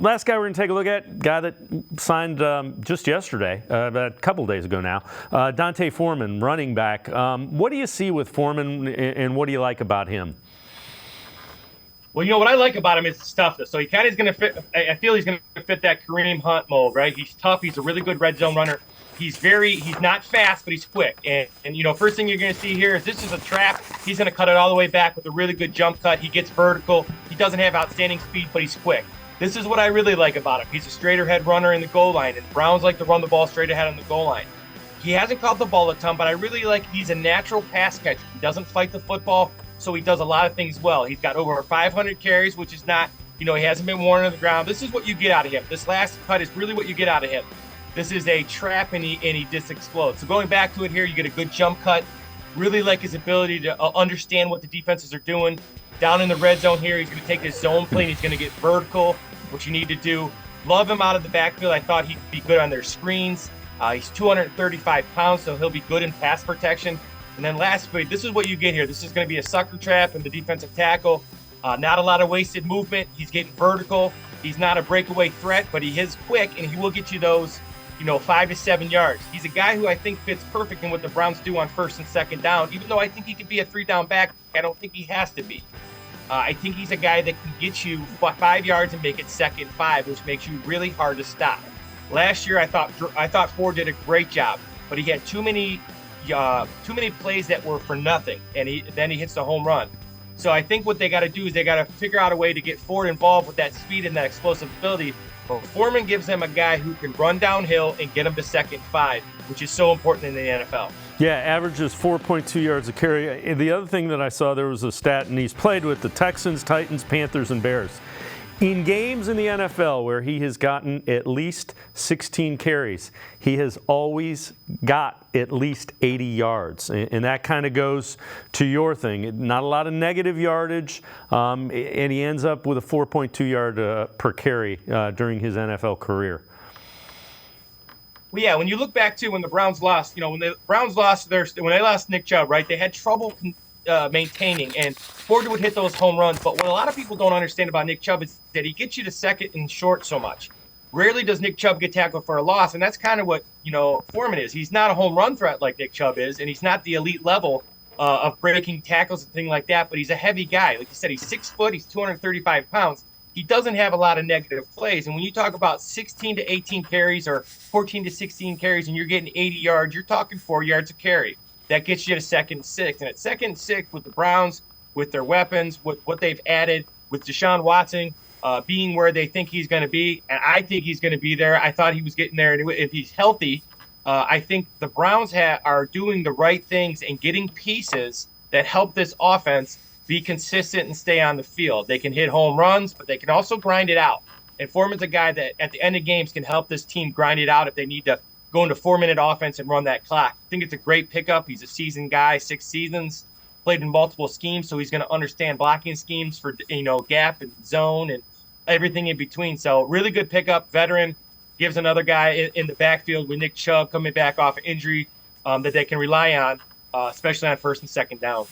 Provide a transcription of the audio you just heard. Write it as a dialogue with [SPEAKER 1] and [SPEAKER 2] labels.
[SPEAKER 1] last guy we're going to take a look at, guy that signed just yesterday, a couple days ago now, D'Onta Foreman, running back. What do you see with Foreman, and what do you like about him?
[SPEAKER 2] Well, what I like about him is his toughness. So he kind of is going to fit. I feel he's going to fit that Kareem Hunt mold, right? He's tough. He's a really good red zone runner. He's not fast, but he's quick. And first thing you're going to see here is this is a trap. He's going to cut it all the way back with a really good jump cut. He gets vertical. He doesn't have outstanding speed, but he's quick. This is what I really like about him. He's a straight ahead runner in the goal line, and Browns like to run the ball straight ahead on the goal line. He hasn't caught the ball a ton, but I really like he's a natural pass catcher. He doesn't fight the football, so he does a lot of things well. He's got over 500 carries, which is not, he hasn't been worn on the ground. This is what you get out of him. This last cut is really what you get out of him. This is a trap, and he just explodes. So going back to it here, you get a good jump cut. Really like his ability to understand what the defenses are doing. Down in the red zone here, he's going to take his zone play, and he's going to get vertical, which you need to do. Love him out of the backfield. I thought he'd be good on their screens. He's 235 pounds, so he'll be good in pass protection. And then lastly, this is what you get here. This is going to be a sucker trap and the defensive tackle. Not a lot of wasted movement. He's getting vertical. He's not a breakaway threat, but he is quick, and he will get you those 5 to 7 yards. He's a guy who I think fits perfect in what the Browns do on first and second down. Even though I think he could be a 3-down back, I don't think he has to be. I think he's a guy that can get you 5 yards and make it 2nd and 5, which makes you really hard to stop. Last year, I thought Ford did a great job, but he had too many plays that were for nothing, and then he hits the home run. So I think what they got to do is they got to figure out a way to get Ford involved with that speed and that explosive ability. But Foreman gives them a guy who can run downhill and get them to 2nd and 5, which is so important in the NFL.
[SPEAKER 1] Yeah, averages 4.2 yards a carry. The other thing that I saw, there was a stat, and he's played with the Texans, Titans, Panthers, and Bears. In games in the NFL where he has gotten at least 16 carries, he has always got at least 80 yards. And that kind of goes to your thing. Not a lot of negative yardage, and he ends up with a 4.2 yard per carry during his NFL career.
[SPEAKER 2] Well, yeah, when you look back to when the Browns lost, when they lost Nick Chubb, right, they had trouble maintaining, and Ford would hit those home runs. But what a lot of people don't understand about Nick Chubb is that he gets you to 2nd and short so much. Rarely does Nick Chubb get tackled for a loss, and that's kind of what Foreman is. He's not a home run threat like Nick Chubb is, and he's not the elite level of breaking tackles and things like that, but he's a heavy guy. Like you said, he's 6 foot, he's 235 pounds. He doesn't have a lot of negative plays, and when you talk about 16 to 18 carries or 14 to 16 carries and you're getting 80 yards, you're talking 4 yards a carry. That gets you to 2nd and 6. And at 2nd and 6 with the Browns, with their weapons, with what they've added, with Deshaun Watson being where they think he's going to be, and I think he's going to be there. I thought he was getting there. And if he's healthy, I think the Browns are doing the right things and getting pieces that help this offense be consistent and stay on the field. They can hit home runs, but they can also grind it out. And Foreman's a guy that at the end of games can help this team grind it out if they need to go into 4-minute offense and run that clock. I think it's a great pickup. He's a seasoned guy, 6 seasons, played in multiple schemes, so he's going to understand blocking schemes for gap and zone and everything in between. So really good pickup. Veteran, gives another guy in the backfield with Nick Chubb coming back off injury that they can rely on, especially on first and second down.